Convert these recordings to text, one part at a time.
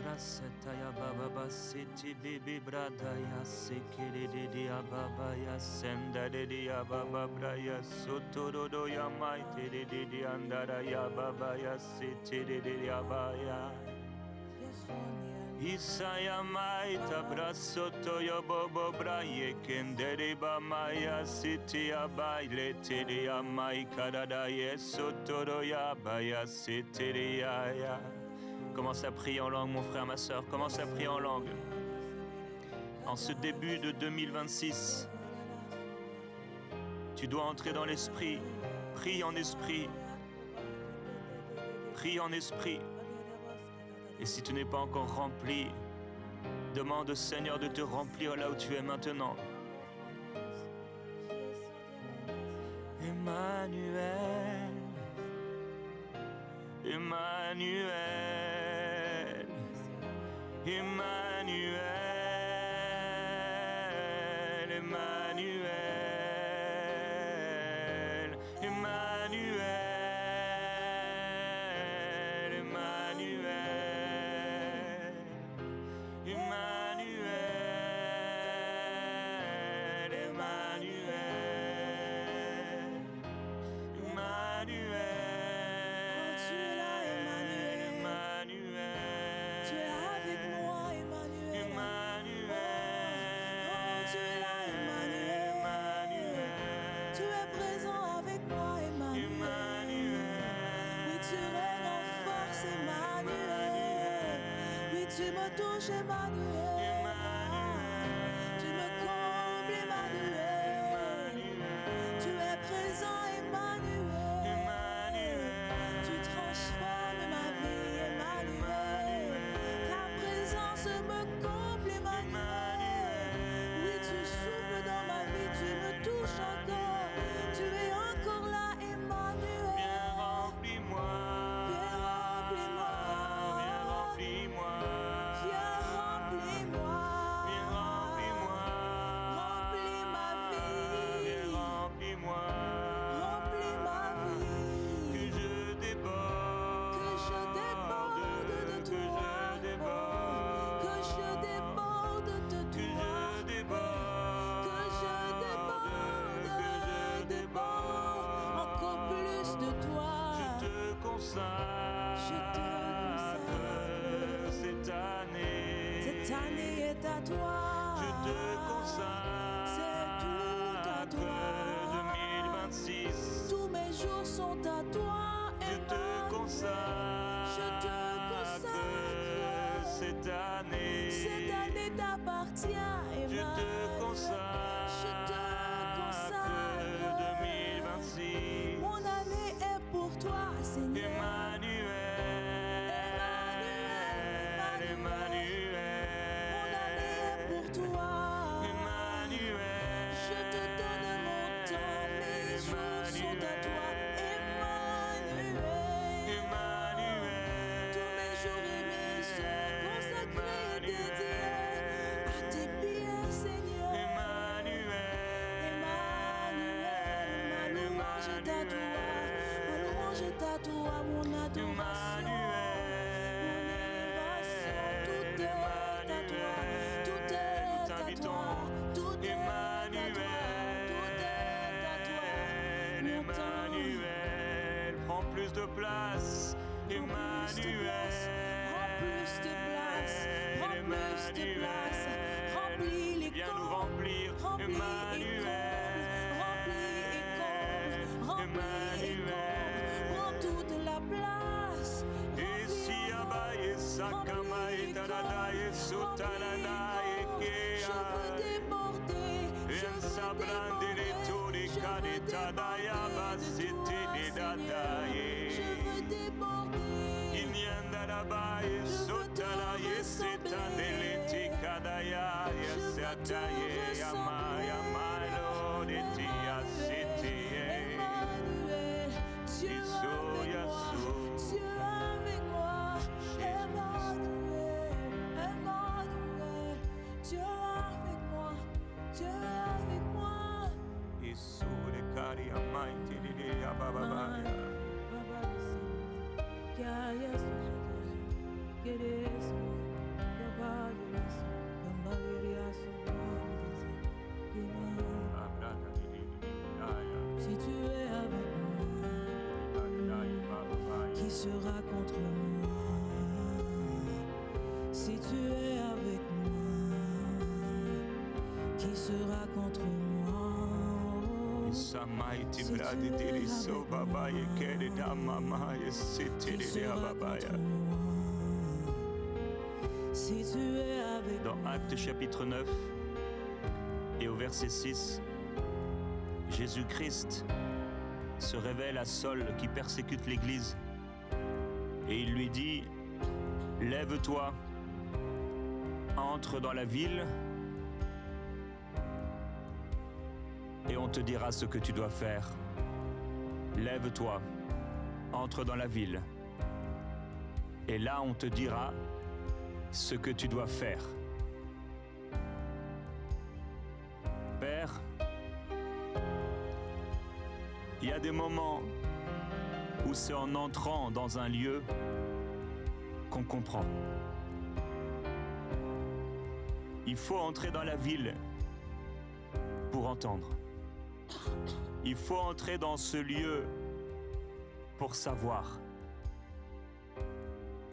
braseta ya baba basiti bibi brada ya sikiri di ya baba ya senda di ya baba braya sotoro ya maite di andara ya baba ya siti di ya baya Isaya maita brasoto yo bobo braye kendere ba maya siti ya baile tiri ya mai karada yesotoro ya baya siti ya. Commence à prier en langue, mon frère, ma soeur. Commence à prier en langue. En ce début de 2026, tu dois entrer dans l'esprit. Prie en esprit. Prie en esprit. Et si tu n'es pas encore rempli, demande au Seigneur de te remplir là où tu es maintenant. Emmanuel. Emmanuel, Emmanuel, Emmanuel, Emmanuel, Emmanuel, Emmanuel, Emmanuel, Emmanuel. Tu me touches, Emmanuel. Tu me combles, Emmanuel. Tu es présent, Emmanuel. Tu transformes ma vie, Emmanuel. Ta présence me comble, Emmanuel. Oui, tu souffles dans ma vie, tu me touches encore. Tu es encore là, Emmanuel. Viens, remplis-moi. Viens, remplis-moi. Viens, remplis-moi. Remplis ma vie, que je déborde, de toi, que je déborde de toi, que je déborde, encore plus de toi. Je te consacre, cette année est à toi. Je te consacre, c'est tout à toi. 2026, tous mes jours sont à toi. Je te consacre, cette année t'appartient. Je te consacre, 2026. Mon année est pour toi, Seigneur. Emmanuel, Emmanuel. Mon année est pour toi. Emmanuel, je te donne mon temps, mes jours sont à toi. Emmanuel, tous mes jours et mes heures consacrés et dédiés à tes pieds, Seigneur. Emmanuel, ma louange est à toi. Ma louange est à toi, mon adoration. Mon élévation, tout est à toi. Tout est à toi. Tout est à toi. Tout est à toi. Mon temps. Emmanuel, prends plus de place. Emmanuel, prends plus de place. Prends plus de place. Remplis les viens nous remplir. Emmanuel, remplis et comble. Remplis et comble. Prends toute la place. Et si abaye sakama et tarada et sotarada et kea. Je veux déborder. Je veux déborder. Inyandarabaye sotaraye setandeleti kadaya yasataye yamaya malo detia setiye. Emmanuel, Dieu avec moi. Emmanuel, Emmanuel, Dieu avec moi. Dieu avec moi. Isure kari amai tiri ababaya. Baba, Qui sera contre moi? Oh, Samaiti si tu bladi es diri avec so baba ye moi, kere da mama ye siti qui de sera ababaya. contre moi? Si tu es avec Dans moi, Actes chapitre 9 et au verset 6, Jésus-Christ se révèle à Saul qui persécute l'Église et il lui dit « Lève-toi, entre dans la ville et on te dira ce que tu dois faire. Lève-toi, entre dans la ville et là on te dira ce que tu dois faire. » Père, il y a des moments où c'est en entrant dans un lieu qu'on comprend. Il faut entrer dans la ville pour entendre. Il faut entrer dans ce lieu pour savoir.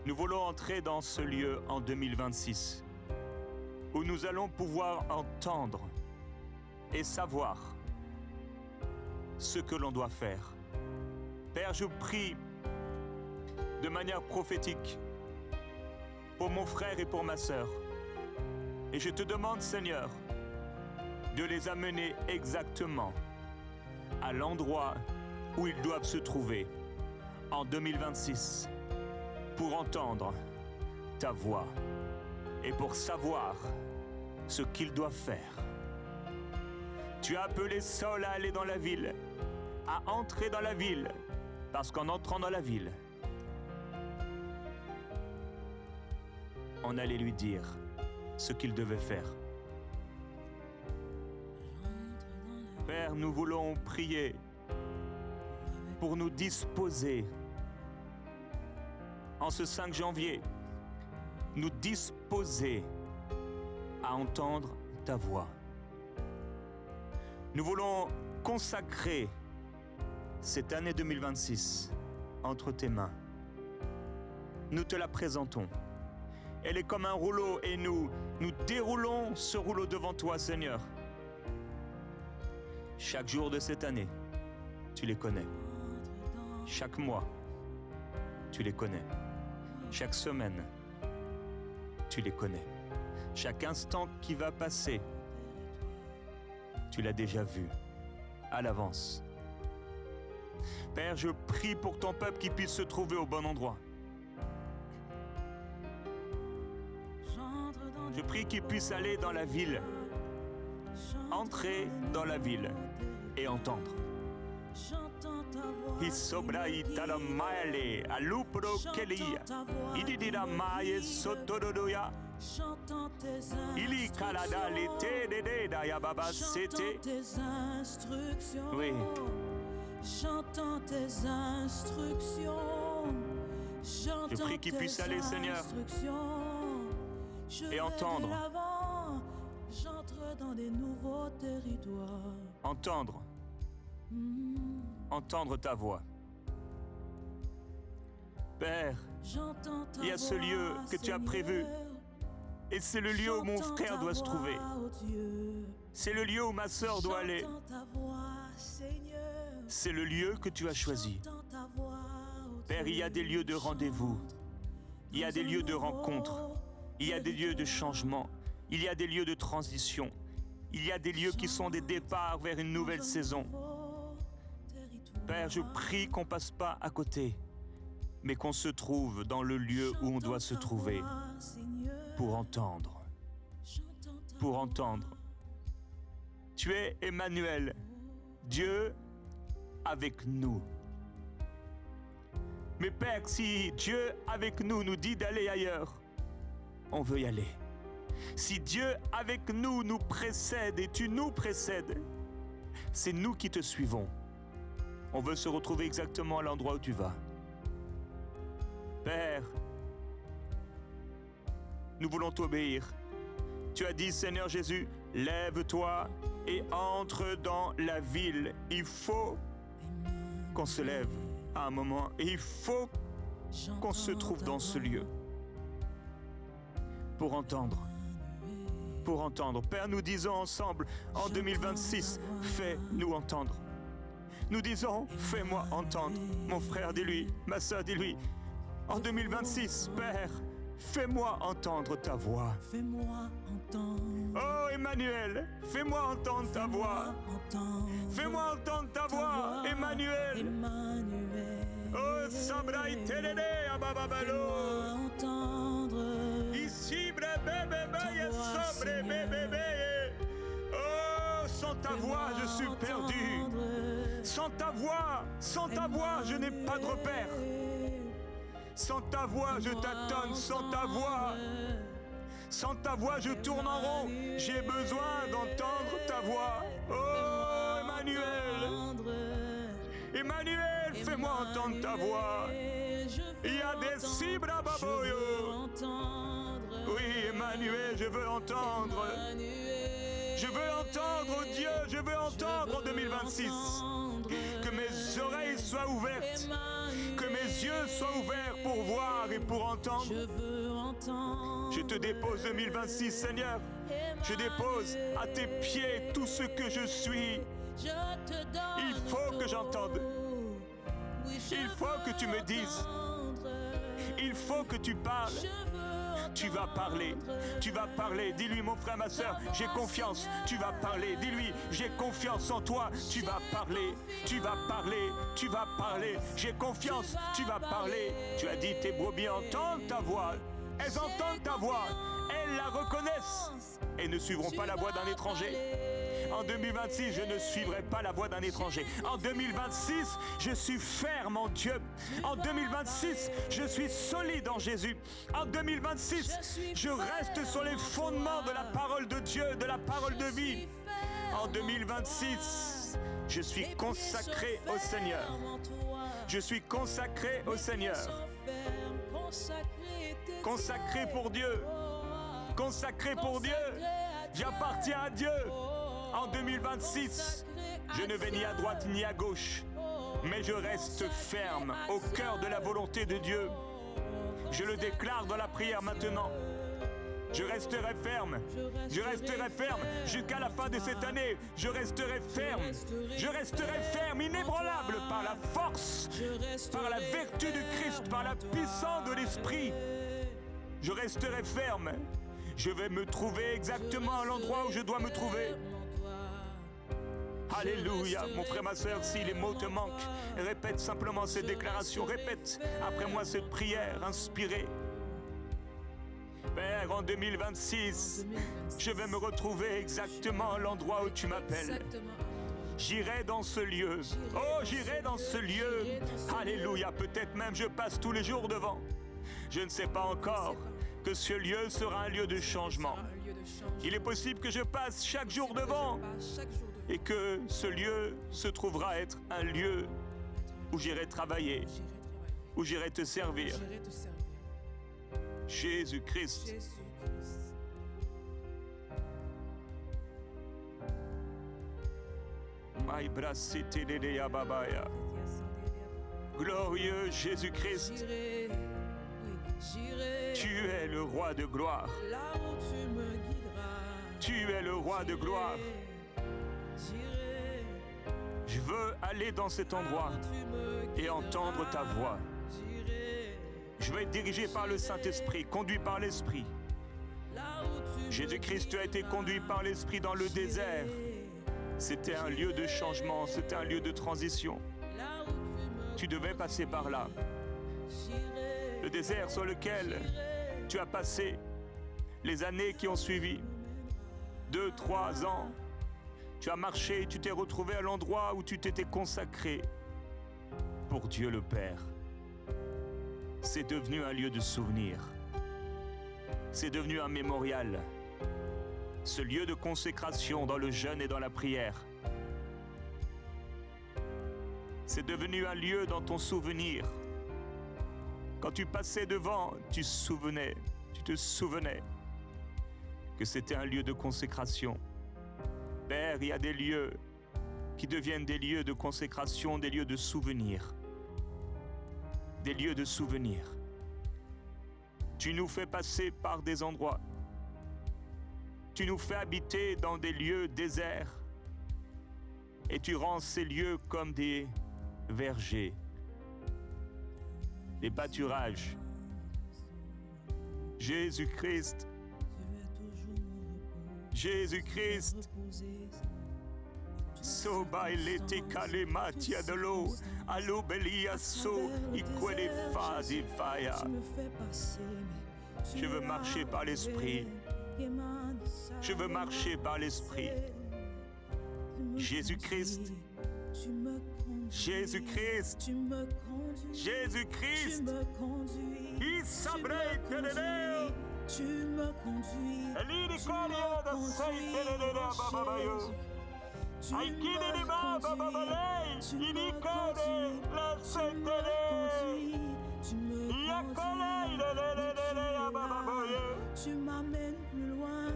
Nous voulons entrer dans ce lieu en 2026, où nous allons pouvoir entendre et savoir ce que l'on doit faire. Père, je prie de manière prophétique pour mon frère et pour ma sœur. Et je te demande, Seigneur, de les amener exactement à l'endroit où ils doivent se trouver en 2026 pour entendre ta voix et pour savoir ce qu'ils doivent faire. Tu as appelé Saul à aller dans la ville, à entrer dans la ville, parce qu'en entrant dans la ville, on allait lui dire ce qu'il devait faire. Père, nous voulons prier pour nous disposer en ce 5 janvier, nous disposer à entendre ta voix. Nous voulons consacrer cette année 2026 entre tes mains. Nous te la présentons. Elle est comme un rouleau et nous déroulons ce rouleau devant toi, Seigneur. Chaque jour de cette année, tu les connais. Chaque mois, tu les connais. Chaque semaine, tu les connais. Chaque instant qui va passer, tu l'as déjà vu à l'avance. Père, je prie pour ton peuple qui puisse se trouver au bon endroit. Je prie qu'il puisse aller dans la ville, entrer dans la ville et entendre. j'entends tes instructions. Oui. J'entends tes instructions. Je prie qu'il puisse aller, Seigneur, et entendre. J'entre dans des nouveaux territoires. Entendre. Entendre ta voix. Père, il y a ce lieu que tu as prévu. Et c'est le lieu où mon frère doit se trouver. C'est le lieu où ma sœur doit aller. C'est le lieu que tu as choisi. Père, il y a des lieux de rendez-vous. Il y a des lieux de rencontre. Il y a des lieux de changement. Il y a des lieux de transition. Il y a des lieux qui sont des départs vers une nouvelle saison. Père, je prie qu'on ne passe pas à côté, mais qu'on se trouve dans le lieu où on doit se trouver pour entendre. Pour entendre. Tu es Emmanuel, Dieu avec nous. Mais Père, si Dieu avec nous nous dit d'aller ailleurs, on veut y aller. Si Dieu avec nous nous précède et tu nous précèdes, c'est nous qui te suivons. On veut se retrouver exactement à l'endroit où tu vas. Père, nous voulons t'obéir. Tu as dit, Seigneur Jésus, lève-toi et entre dans la ville. Il faut qu'on se lève à un moment et il faut qu'on se trouve dans ce lieu pour entendre pour entendre. Père, nous disons ensemble, en 2026, fais-nous entendre. Nous disons, fais-moi entendre. Mon frère, dis-lui, ma soeur, dis-lui. En 2026, Père, fais-moi entendre ta voix. Fais-moi entendre. Oh Emmanuel, fais-moi entendre ta voix. Fais-moi entendre ta voix, Emmanuel. Emmanuel. Oh Sabraï Telele Abababalo. Fais-moi entendre. Ici bébé sobre bébé. Oh, sans ta voix, je suis perdu. Sans ta voix, je n'ai pas de repère. Sans ta voix, je t'attends, sans ta voix, je tourne en rond. J'ai besoin d'entendre ta voix. Oh, Emmanuel, fais-moi entendre ta voix. Il y a des cibra baboyo. Oui, Emmanuel, je veux entendre. Je veux entendre, oh Dieu, je veux entendre en 2026. Que mes oreilles soient ouvertes. Que mes yeux soient ouverts pour voir et pour entendre. Je te dépose 2026, Seigneur. Je dépose à tes pieds tout ce que je suis. Il faut que j'entende. Il faut que tu me dises. Il faut que tu parles. Tu vas parler. Dis-lui, mon frère, ma soeur, j'ai confiance. Tu vas parler. Dis-lui, j'ai confiance en toi. Tu vas parler. J'ai confiance. Tu vas parler. Tu as dit, tes brebis entendent ta voix. Elles entendent ta voix. Elles la reconnaissent et ne suivront pas la voix d'un étranger. En 2026, je ne suivrai pas la voie d'un étranger. En 2026, je suis ferme en Dieu. En 2026, je suis solide en Jésus. En 2026, je reste sur les fondements de la parole de Dieu, de la parole de vie. En 2026, je suis consacré au Seigneur. Je suis consacré au Seigneur. Consacré pour Dieu. Consacré pour Dieu. J'appartiens à Dieu. En 2026, je ne vais ni à droite ni à gauche, mais je reste ferme au cœur de la volonté de Dieu. Je le déclare dans la prière maintenant. Je resterai ferme jusqu'à la fin de cette année. Je resterai ferme, inébranlable par la force, par la vertu du Christ, par la puissance de l'Esprit. Je resterai ferme. Je vais me trouver exactement à l'endroit où je dois me trouver. Alléluia, mon frère, ma soeur, si les mots te manquent, répète simplement cette déclaration, répète après moi cette prière inspirée. Père, en 2026, je vais me retrouver exactement à l'endroit où tu m'appelles. J'irai dans ce lieu. Oh, j'irai dans ce lieu. Alléluia, peut-être même je passe tous les jours devant. Je ne sais pas encore que ce lieu sera un lieu de changement. Il est possible que je passe chaque jour devant et que ce lieu se trouvera être un lieu où j'irai travailler, où j'irai te servir. Jésus-Christ. Glorieux Jésus-Christ, tu es le roi de gloire. Tu es le roi de gloire. Je veux aller dans cet endroit et entendre ta voix. Je veux être dirigé par le Saint-Esprit, conduit par l'Esprit. Jésus-Christ, tu as été conduit par l'Esprit dans le désert. C'était un lieu de changement, c'était un lieu de transition. Tu devais passer par là. Le désert sur lequel tu as passé les années qui ont suivi. 2, 3 ans. Tu as marché, tu t'es retrouvé à l'endroit où tu t'étais consacré pour Dieu le Père. C'est devenu un lieu de souvenir. C'est devenu un mémorial. Ce lieu de consécration dans le jeûne et dans la prière. C'est devenu un lieu dans ton souvenir. Quand tu passais devant, tu te souvenais que c'était un lieu de consécration. Père, il y a des lieux qui deviennent des lieux de consécration, des lieux de souvenir. Des lieux de souvenir. Tu nous fais passer par des endroits Tu nous fais habiter dans des lieux déserts et tu rends ces lieux comme des vergers, des pâturages. Jésus-Christ, Jésus-Christ, Soba ilete kalema tia de l'eau, allo belia so, ikwele fa di faya. Je veux marcher par l'esprit. Je veux marcher par l'esprit. Jésus-Christ, Jésus-Christ, Jésus-Christ, il s'abrite de Dieu. Tu me conduis, tu me conduis, tu m'amènes plus loin,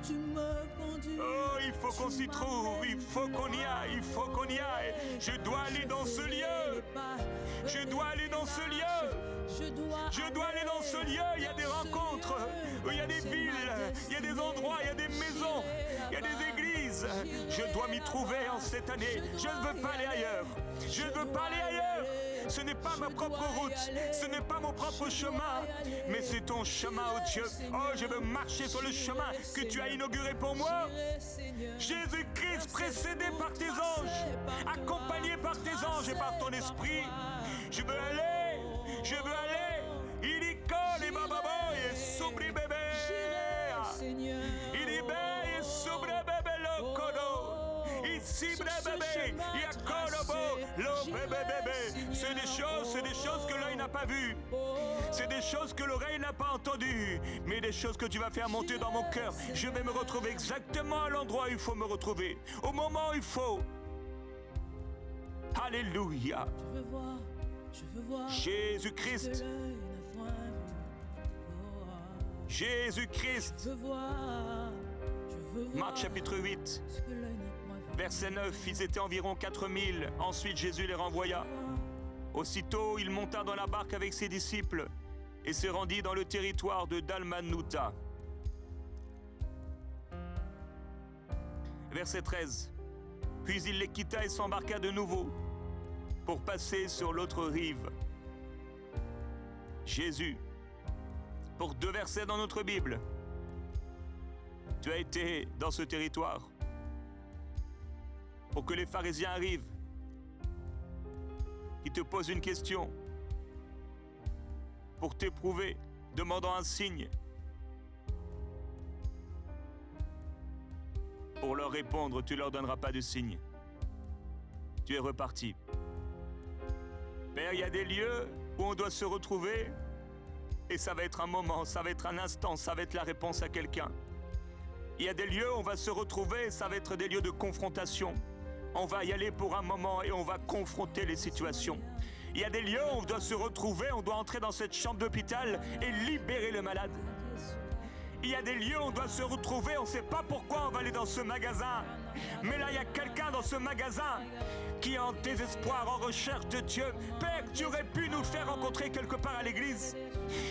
tu me conduis. Oh, il faut qu'on s'y trouve, il faut qu'on y aille, il faut qu'on y aille. Je dois aller dans ce lieu. Je dois aller dans ce lieu. Je dois aller dans ce lieu. Il y a des rencontres, il y a des villes, il y a des endroits, il y a des maisons, il y a des églises. Je dois m'y trouver en cette année. Je ne veux pas aller ailleurs. Je ne veux pas aller ailleurs. Ce n'est pas ma propre route, ce n'est pas mon propre chemin, mais c'est ton chemin, oh Dieu. Oh, je veux marcher sur le chemin que tu as inauguré pour moi. Jésus-Christ, précédé par tes anges, accompagné par tes anges et par ton esprit. Je veux aller, je veux aller. Il y colle et bababo et sobre bébé. Il y baille et sobre bébé le codo. Ici bébé, il y a colobo, le bébé bébé. C'est des choses que l'œil n'a pas vues. C'est des choses que l'oreille n'a pas entendues. Mais des choses que tu vas faire monter dans mon cœur. Je vais me retrouver exactement à l'endroit où il faut me retrouver. Au moment où il faut. Alléluia. Je veux voir Jésus-Christ. Jésus-Christ. Je veux voir Marc chapitre 8, verset 9. Ils étaient environ 4000. Ensuite Jésus les renvoya. Aussitôt, il monta dans la barque avec ses disciples et se rendit dans le territoire de Dalmanouta. Verset 13. Puis il les quitta et s'embarqua de nouveau pour passer sur l'autre rive. Jésus, pour 2 versets dans notre Bible, tu as été dans ce territoire pour que les pharisiens arrivent, qui te posent une question, pour t'éprouver, demandant un signe. Pour leur répondre, tu ne leur donneras pas de signe. Tu es reparti. Père, il y a des lieux où on doit se retrouver et ça va être un moment, ça va être un instant, ça va être la réponse à quelqu'un. Il y a des lieux où on va se retrouver et ça va être des lieux de confrontation. On va y aller pour un moment et on va confronter les situations. Il y a des lieux où on doit se retrouver, on doit entrer dans cette chambre d'hôpital et libérer le malade. Il y a des lieux où on doit se retrouver, on ne sait pas pourquoi on va aller dans ce magasin. Mais là, il y a quelqu'un dans ce magasin qui est en désespoir, en recherche de Dieu. Père, tu aurais pu nous faire rencontrer quelque part à l'église.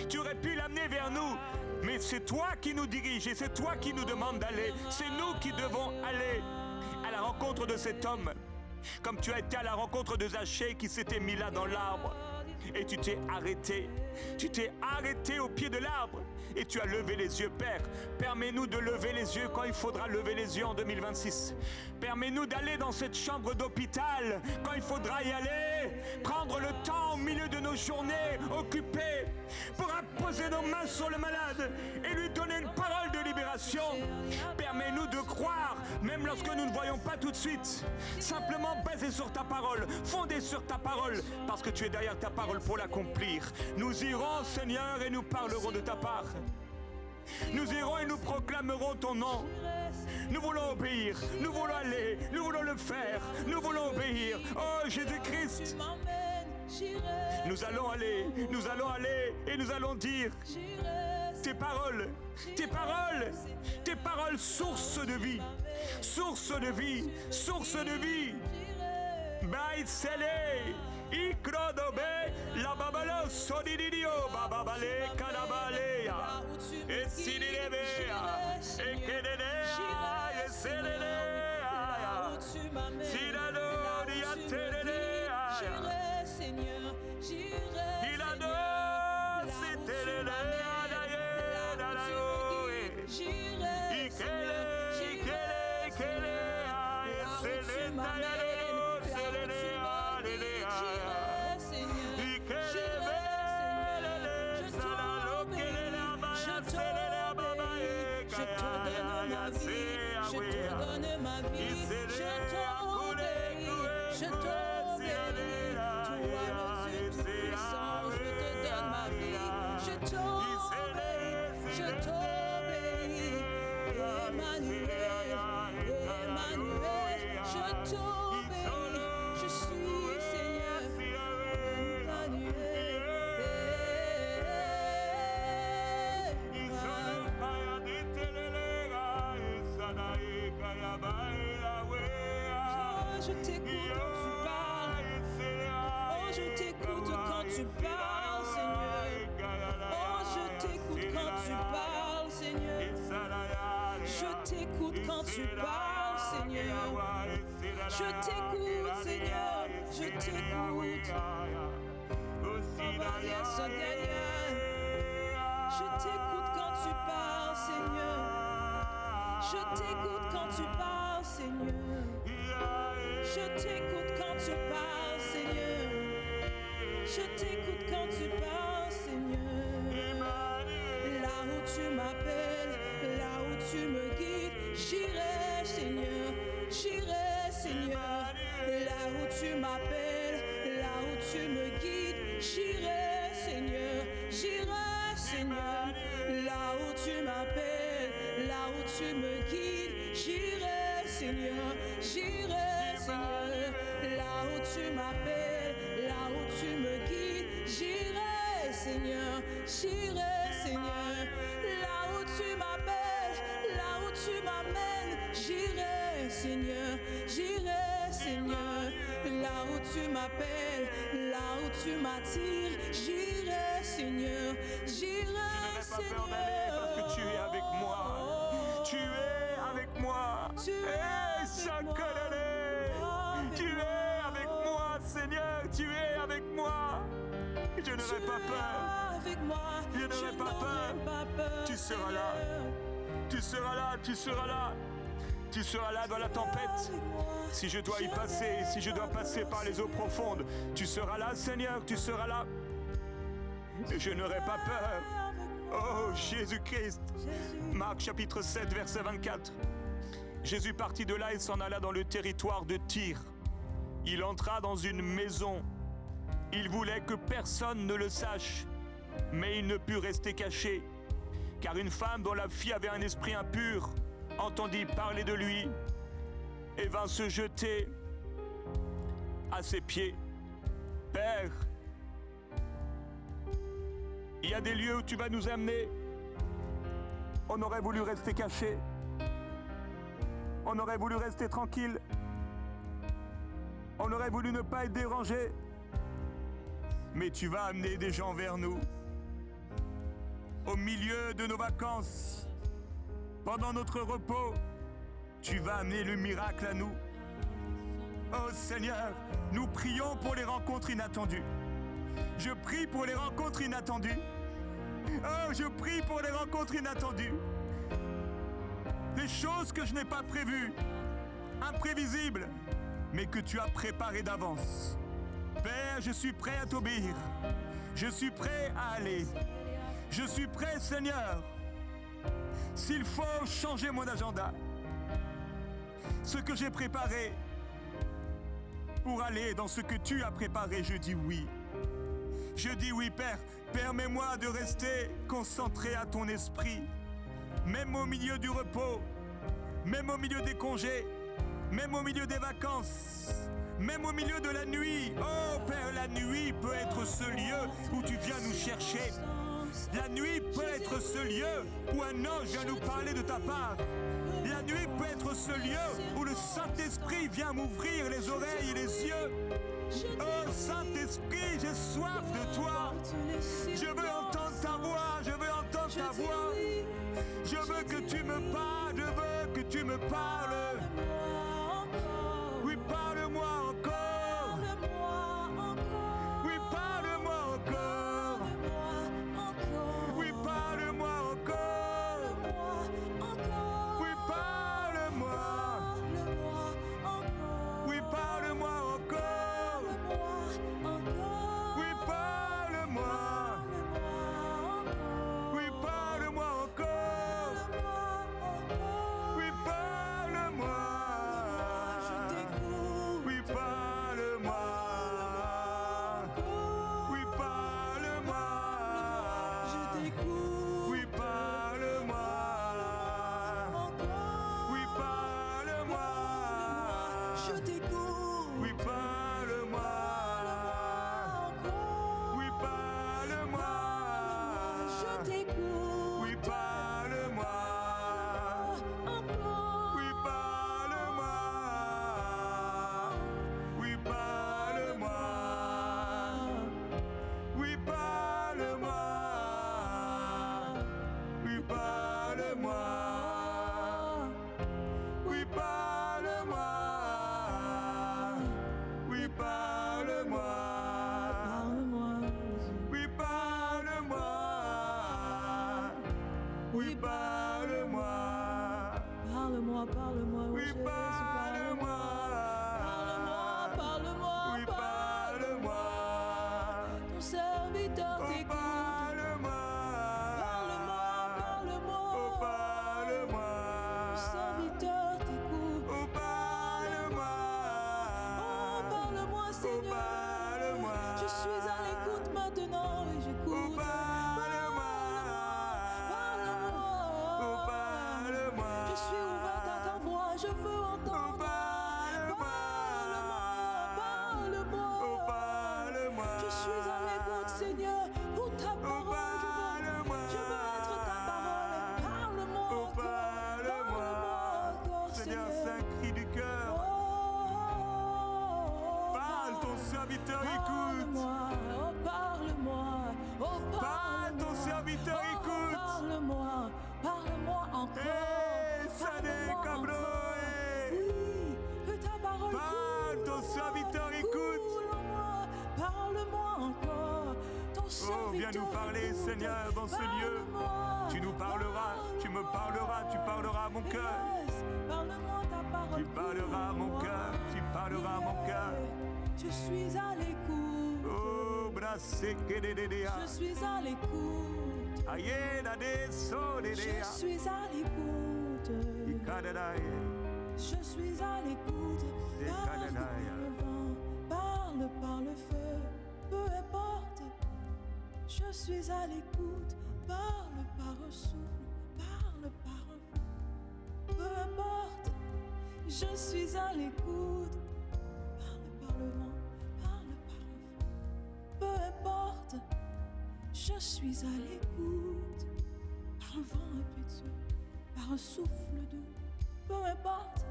Tu aurais pu l'amener vers nous. Mais c'est toi qui nous dirige et c'est toi qui nous demande d'aller. C'est nous qui devons aller à la rencontre de cet homme. Comme tu as été à la rencontre de Zachée qui s'était mis là dans l'arbre. Et tu t'es arrêté. Tu t'es arrêté au pied de l'arbre. Et tu as levé les yeux, Père. Permets-nous de lever les yeux quand il faudra lever les yeux en 2026. Permets-nous d'aller dans cette chambre d'hôpital quand il faudra y aller. Prendre le temps au milieu de nos journées occupées pour imposer nos mains sur le malade et lui donner une parole de libération. Permets-nous de croire, même lorsque nous ne voyons pas tout de suite. Simplement baser sur ta parole, fonder sur ta parole, parce que tu es derrière ta parole pour l'accomplir. Nous irons, Seigneur, et nous parlerons de ta part. Nous irons et nous proclamerons ton nom. Nous voulons obéir, nous voulons aller, nous voulons le faire, nous voulons obéir. Oh Jésus-Christ, nous allons aller et nous allons dire tes paroles, tes paroles, tes paroles, source de vie, source de vie, source de vie. Baïtsele, Ikrodobe, la babalo, sodidio, bababale, canabalea. Et sididebea, et kededea, et sededea. Sidado, diateledea. J'irai, Seigneur, j'irai, Il Seigneur. adore, c'était le J'irai, Seigneur, j'irai, Je t'écoute quand tu parles. Oh, je t'écoute quand tu parles, Seigneur. Oh, je t'écoute quand tu parles, Seigneur. Je t'écoute quand tu parles, Seigneur. Je t'écoute, Seigneur. Je t'écoute. Papa, yes, je t'écoute quand tu parles, Seigneur. Je t'écoute quand tu parles, Seigneur. Je t'écoute quand tu parles, Seigneur. Je t'écoute quand tu parles, Seigneur. Là où tu m'appelles, là où tu me guides, j'irai, Seigneur. J'irai, Seigneur. Là où tu m'appelles, là où tu me guides, j'irai, Seigneur. J'irai, Seigneur. Là où tu m'appelles, là où tu me guides, j'irai, Seigneur. J'irai, Seigneur. Là où tu m'appelles, là où tu me guides, j'irai, Seigneur. J'irai, Seigneur. Là où tu m'appelles, là où tu m'amènes, j'irai, Seigneur. J'irai, Seigneur. Là où tu m'appelles, là où tu m'attires, j'irai, Seigneur. J'irai, Seigneur. Parce que tu es avec moi. Tu es avec moi. Tu es avec moi. Tu es avec moi, Seigneur. Tu es avec moi. Je n'aurai pas peur. Avec moi. Je n'aurai pas peur. Tu seras là. Tu seras là. Tu seras là. Tu seras là dans la tempête. Si je dois y passer, si je dois passer par les eaux profondes, tu seras là, Seigneur. Tu seras là. Et je n'aurai pas peur. Oh, Jésus-Christ. Marc chapitre 7, verset 24. Jésus partit de là et s'en alla dans le territoire de Tyr. Il entra dans une maison. Il voulait que personne ne le sache, mais il ne put rester caché, car une femme dont la fille avait un esprit impur entendit parler de lui et vint se jeter à ses pieds. Père, il y a des lieux où tu vas nous amener. On aurait voulu rester caché. On aurait voulu rester tranquille. On aurait voulu ne pas être dérangé. Mais tu vas amener des gens vers nous. Au milieu de nos vacances, pendant notre repos, tu vas amener le miracle à nous. Oh Seigneur, nous prions pour les rencontres inattendues. Je prie pour les rencontres inattendues. Oh, je prie pour les rencontres inattendues. Des choses que je n'ai pas prévues, imprévisibles, mais que tu as préparées d'avance. Père, je suis prêt à t'obéir. Je suis prêt à aller. Je suis prêt, Seigneur. S'il faut changer mon agenda, ce que j'ai préparé, pour aller dans ce que tu as préparé, je dis oui. Je dis oui, Père. Permets-moi de rester concentré à ton esprit, même au milieu du repos, même au milieu des congés, même au milieu des vacances, même au milieu de la nuit. Oh Père, la nuit peut être ce lieu où tu viens nous chercher. La nuit peut être ce lieu où un ange vient nous parler de ta part. La nuit peut être ce lieu où le Saint-Esprit vient m'ouvrir les oreilles et les yeux. Oh Saint-Esprit, j'ai soif de toi. Je veux entendre ta voix, je veux entendre ta voix. Je veux que tu me parles, je veux que tu me parles. Oui, parle-moi encore. Oui, parle-moi encore. Oui, parle-moi encore. Oui, parle-moi. Oui, parle-moi encore. Oui, parle-moi. Oui, parle-moi encore. Oui, parle-moi. Oui, parle-moi. Oui, parle-moi. Oui, parle-moi. Oui, parle-moi. Je t'écoute. Oui, parle-moi. Oui, parle-moi. Je t'écoute. Oui, parle-moi. Oui, parle-moi. Oui, parle-moi. Oui, parle-moi. Oui, parle-moi. Oui, parle-moi. Oui, parle-moi. Parle-moi. Oui, parle-moi. Oui, parle-moi. Parle-moi, parle-moi, oh Oui, Jésus, parle-moi. Parle-moi, Oui, parle-moi. ton serviteur Oh, t'écoute. parle-moi. Parle-moi, Oh, parle-moi. ton serviteur t'écoute. Oh, parle-moi. Oh, parle-moi, Oh, Seigneur. parle-moi. Je suis à l'écoute maintenant et Oh, j'écoute. parle-moi. Oh, parle-moi. Je suis ouverte à ta voix, je veux Oh, entendre. parle-moi. Parle-moi. Oh, parle-moi. Je suis à l'écoute, Seigneur, pour ta Oh, parole. parle-moi. Je veux être ta parole. Parle-moi Oh, encore. parle-moi. Encore, Seigneur, Seigneur. c'est un cri du cœur. Oh, Parle, ton serviteur écoute. Parle-moi. Oh, parle-moi. Oh, Parle, ton serviteur Oh, écoute. Parle-moi. Parle-moi encore. Eh, ça Parle-moi n'est qu'un encore. bro, eh. Oui, que ta parole Parle, ton coule en serviteur moi, écoute. coule en moi. Parle-moi encore. Ton Oh, serviteur viens nous parler, écoute. Seigneur, dans ce lieu. Parle-moi. Tu nous parleras, tu me parleras, tu parleras à mon cœur. Yes. Parle-moi ta parole. Tu parleras à mon coule en cœur, moi. tu parleras à mon cœur. Je suis à l'écoute. Oh, brassé que de Je suis à l'écoute. aïe, da de so de Je suis à l'écoute. Je suis à l'écoute. C'est Parle par Canadaya. le vent, parle par le feu, peu importe. Je suis à l'écoute. Parle par un souffle, parle par un vent, peu importe. Je suis à l'écoute. Parle par le vent, parle par un feu, peu importe. Je suis à l'écoute. Par un vent impétueux, par un souffle doux, peu importe.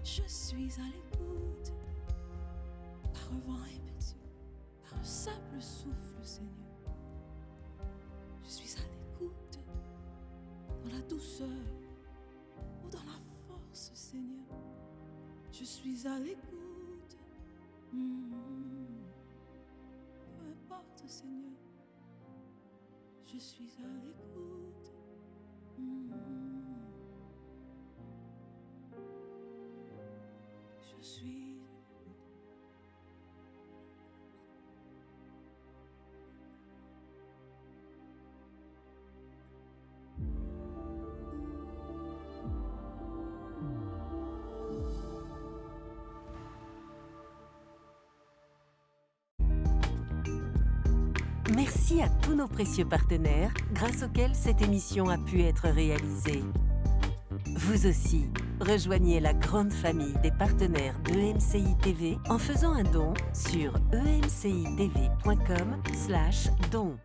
Je suis à l'écoute. Par un vent impétueux, par un simple souffle, Seigneur. Je suis à l'écoute. Dans la douceur ou dans la force, Seigneur. Je suis à l'écoute. Peu importe, Seigneur. Je suis à l'écoute. Je suis. Merci à tous nos précieux partenaires grâce auxquels cette émission a pu être réalisée. Vous aussi, rejoignez la grande famille des partenaires d'EMCI TV en faisant un don sur emcitv.com/don.